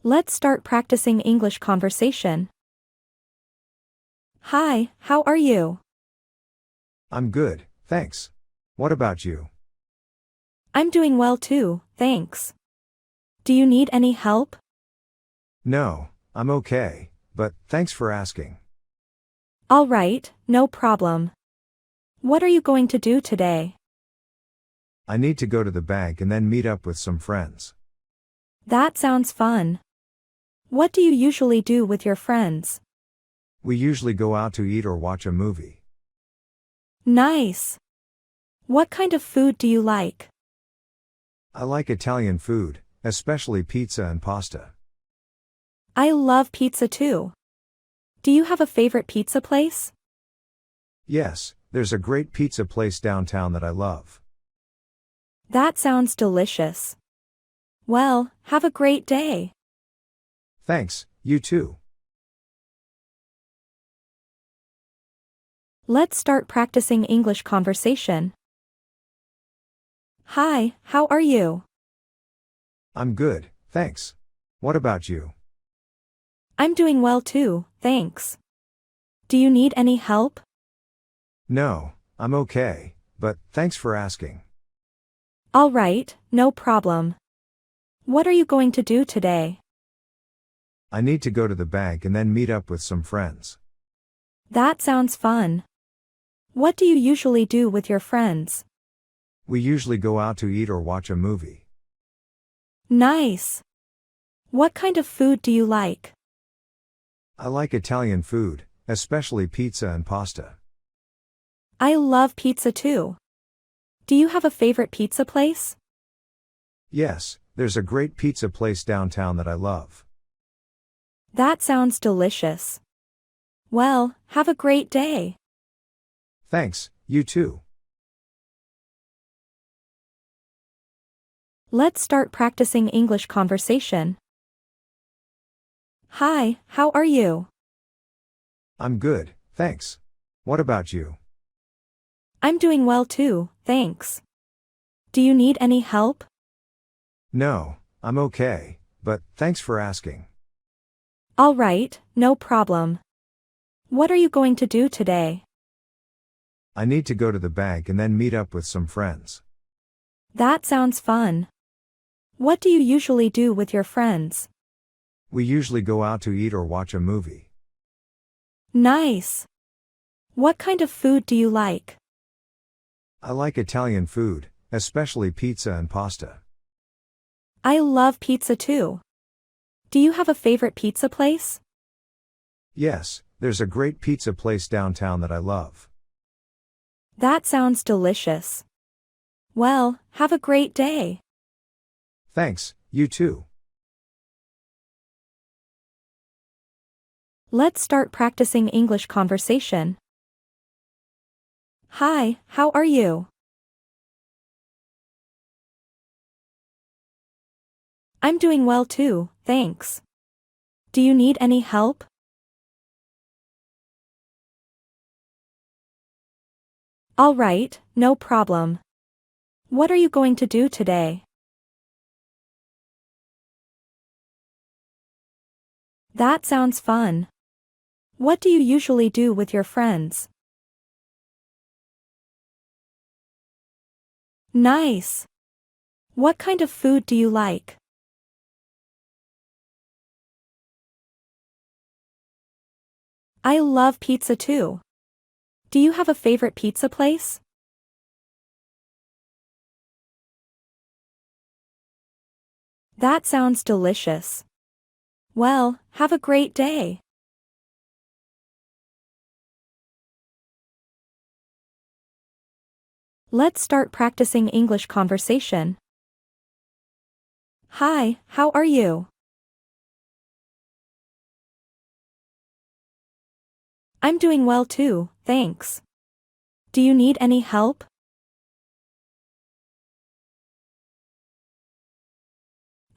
Let's start practicing English conversation. Hi, how are you? I'm good, thanks. What about you? I'm doing well too, thanks. Do you need any help? No, I'm okay, but thanks for asking. All right, no problem. What are you going to do today? I need to go to the bank and then meet up with some friends. That sounds fun. What do you usually do with your friends? We usually go out to eat or watch a movie. Nice. What kind of food do you like? I like Italian food, especially pizza and pasta. I love pizza too. Do you have a favorite pizza place? Yes, there's a great pizza place downtown that I love. That sounds delicious. Well, have a great day. Thanks, you too. Let's start practicing English conversation. Hi, how are you? I'm good, thanks. What about you? I'm doing well too, thanks. Do you need any help? No, I'm okay, but thanks for asking. All right, no problem. What are you going to do today? I need to go to the bank and then meet up with some friends. That sounds fun. What do you usually do with your friends? We usually go out to eat or watch a movie. Nice. What kind of food do you like? I like Italian food, especially pizza and pasta. I love pizza too. Do you have a favorite pizza place? Yes, there's a great pizza place downtown that I love. That sounds delicious. Well, have a great day. Thanks, you too. Let's start practicing English conversation. Hi, how are you? I'm good, thanks. What about you? I'm doing well too, thanks. Do you need any help? No, I'm okay, but thanks for asking. All right, no problem. What are you going to do today? I need to go to the bank and then meet up with some friends. That sounds fun. What do you usually do with your friends? We usually go out to eat or watch a movie. Nice. What kind of food do you like? I like Italian food, especially pizza and pasta. I love pizza too. Do you have a favorite pizza place? Yes, there's a great pizza place downtown that I love. That sounds delicious. Well, have a great day. Thanks, you too. Let's start practicing English conversation. Hi, how are you? I'm doing well too, thanks. Do you need any help? All right, no problem. What are you going to do today? That sounds fun. What do you usually do with your friends? Nice. What kind of food do you like? I love pizza too. Do you have a favorite pizza place? That sounds delicious. Well, have a great day. Let's start practicing English conversation. Hi, how are you? I'm doing well too, thanks. Do you need any help?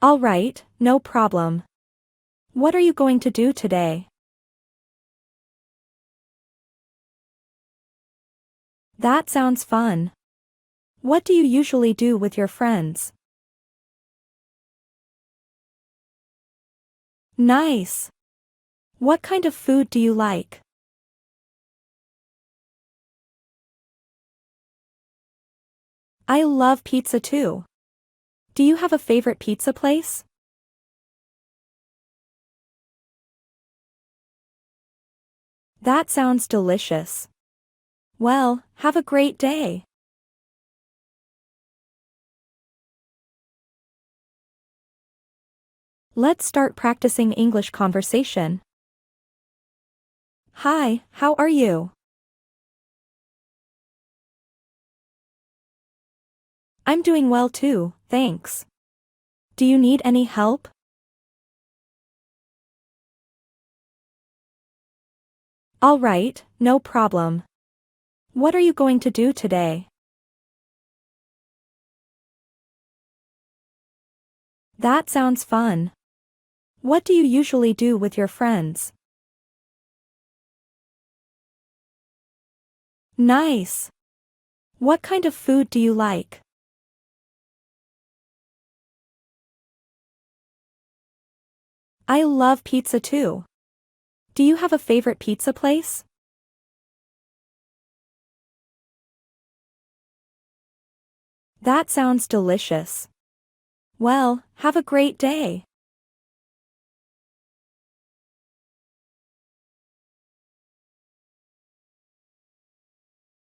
All right, no problem. What are you going to do today? That sounds fun. What do you usually do with your friends? Nice. What kind of food do you like? I love pizza too. Do you have a favorite pizza place? That sounds delicious. Well, have a great day. Let's start practicing English conversation. Hi, how are you? I'm doing well too, thanks. Do you need any help? All right, no problem. What are you going to do today? That sounds fun. What do you usually do with your friends? Nice. What kind of food do you like? I love pizza too. Do you have a favorite pizza place? That sounds delicious. Well, have a great day.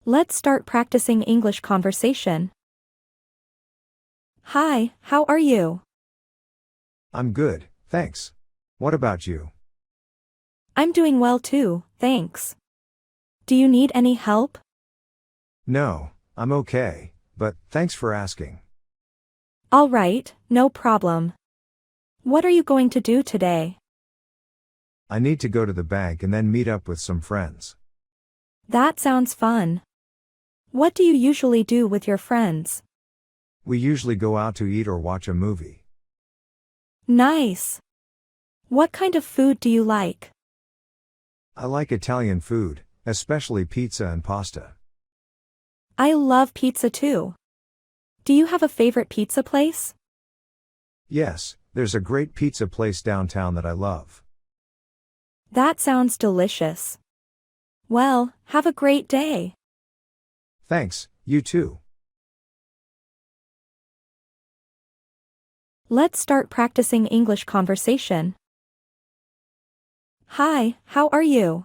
Let's start practicing English conversation. Hi, how are you? I'm good, thanks. What about you? I'm doing well too, thanks. Do you need any help? No, I'm okay, but thanks for asking. All right, no problem. What are you going to do today? I need to go to the bank and then meet up with some friends. That sounds fun. What do you usually do with your friends? We usually go out to eat or watch a movie. Nice. What kind of food do you like? I like Italian food, especially pizza and pasta. I love pizza too. Do you have a favorite pizza place? Yes, there's a great pizza place downtown that I love. That sounds delicious. Well, have a great day. Thanks, you too. Let's start practicing English conversation. Hi, how are you?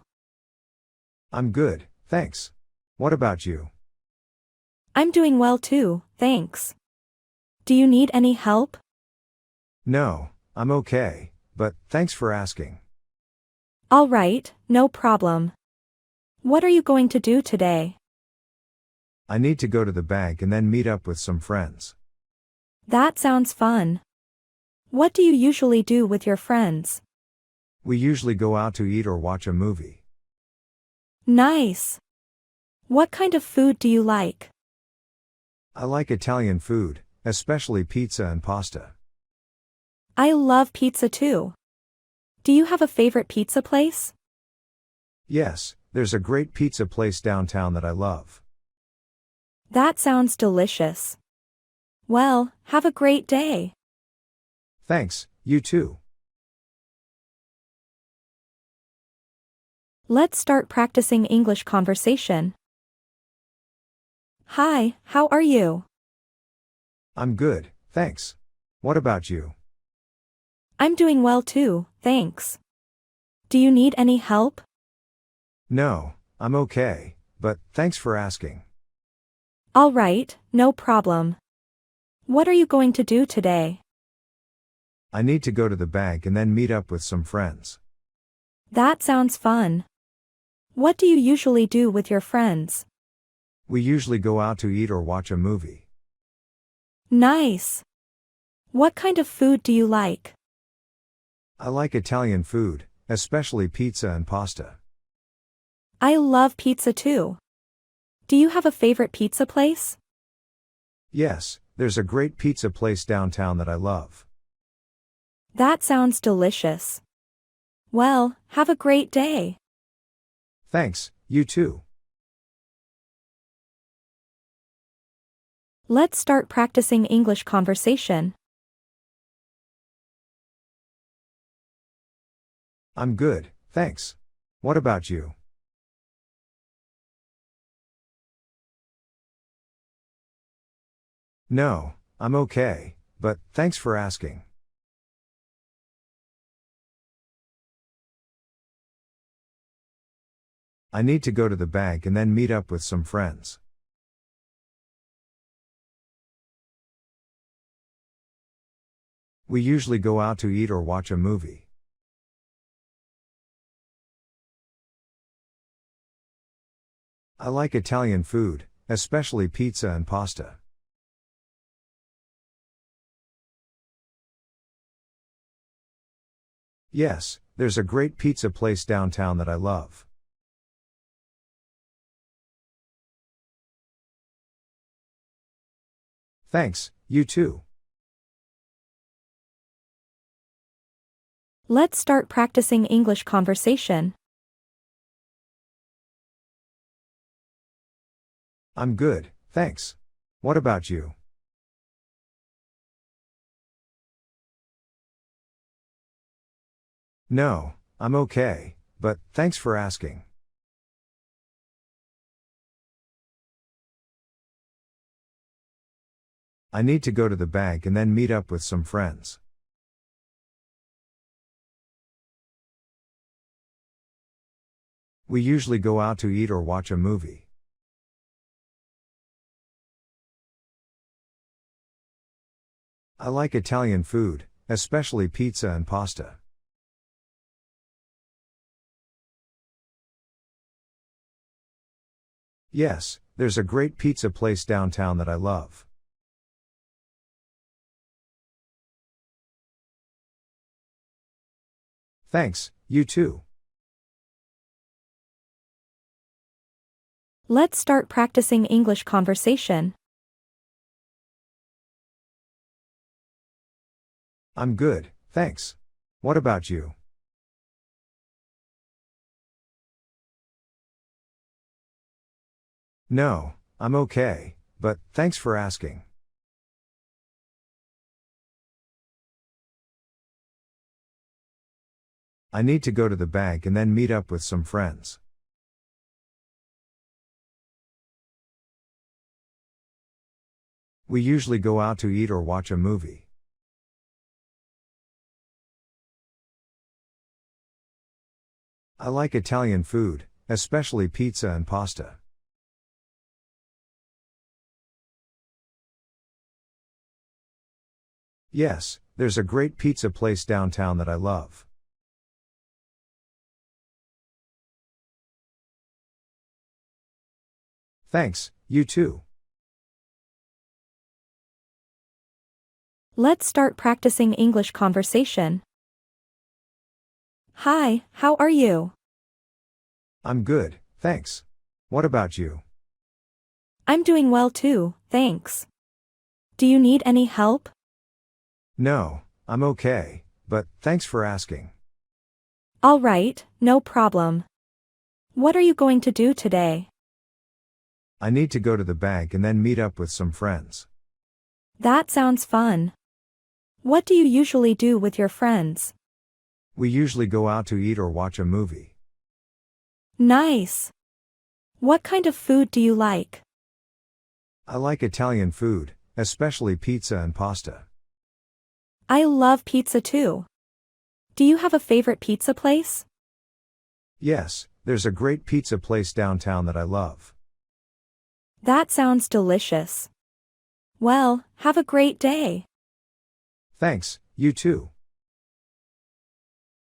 I'm good, thanks. What about you? I'm doing well too, thanks. Do you need any help? No, I'm okay, but thanks for asking. All right, no problem. What are you going to do today? I need to go to the bank and then meet up with some friends. That sounds fun. What do you usually do with your friends? We usually go out to eat or watch a movie. Nice. What kind of food do you like? I like Italian food, especially pizza and pasta. I love pizza too. Do you have a favorite pizza place? Yes, there's a great pizza place downtown that I love. That sounds delicious. Well, have a great day. Thanks, you too. Let's start practicing English conversation. Hi, how are you? I'm good, thanks. What about you? I'm doing well too, thanks. Do you need any help? No, I'm okay, but thanks for asking. All right, no problem. What are you going to do today? I need to go to the bank and then meet up with some friends. That sounds fun. What do you usually do with your friends? We usually go out to eat or watch a movie. Nice. What kind of food do you like? I like Italian food, especially pizza and pasta. I love pizza too. Do you have a favorite pizza place? Yes, there's a great pizza place downtown that I love. That sounds delicious. Well, have a great day. Thanks, you too. Let's start practicing English conversation. I'm good, thanks. What about you? No, I'm okay, but thanks for asking. I need to go to the bank and then meet up with some friends. We usually go out to eat or watch a movie. I like Italian food, especially pizza and pasta. Yes, there's a great pizza place downtown that I love. Thanks, you too. Let's start practicing English conversation. I'm good, thanks. What about you? No, I'm okay, but thanks for asking. I need to go to the bank and then meet up with some friends. We usually go out to eat or watch a movie. I like Italian food, especially pizza and pasta. Yes, there's a great pizza place downtown that I love. Thanks, you too. Let's start practicing English conversation. I'm good, thanks. What about you? No, I'm okay, but thanks for asking. I need to go to the bank and then meet up with some friends. We usually go out to eat or watch a movie. I like Italian food, especially pizza and pasta. Yes, there's a great pizza place downtown that I love. Thanks, you too. Let's start practicing English conversation. Hi, how are you? I'm good, thanks. What about you? I'm doing well too, thanks. Do you need any help? No, I'm okay, but thanks for asking. All right, no problem. What are you going to do today? I need to go to the bank and then meet up with some friends. That sounds fun. What do you usually do with your friends? We usually go out to eat or watch a movie. Nice. What kind of food do you like? I like Italian food, especially pizza and pasta. I love pizza too. Do you have a favorite pizza place? Yes, there's a great pizza place downtown that I love. That sounds delicious. Well, have a great day. Thanks, you too.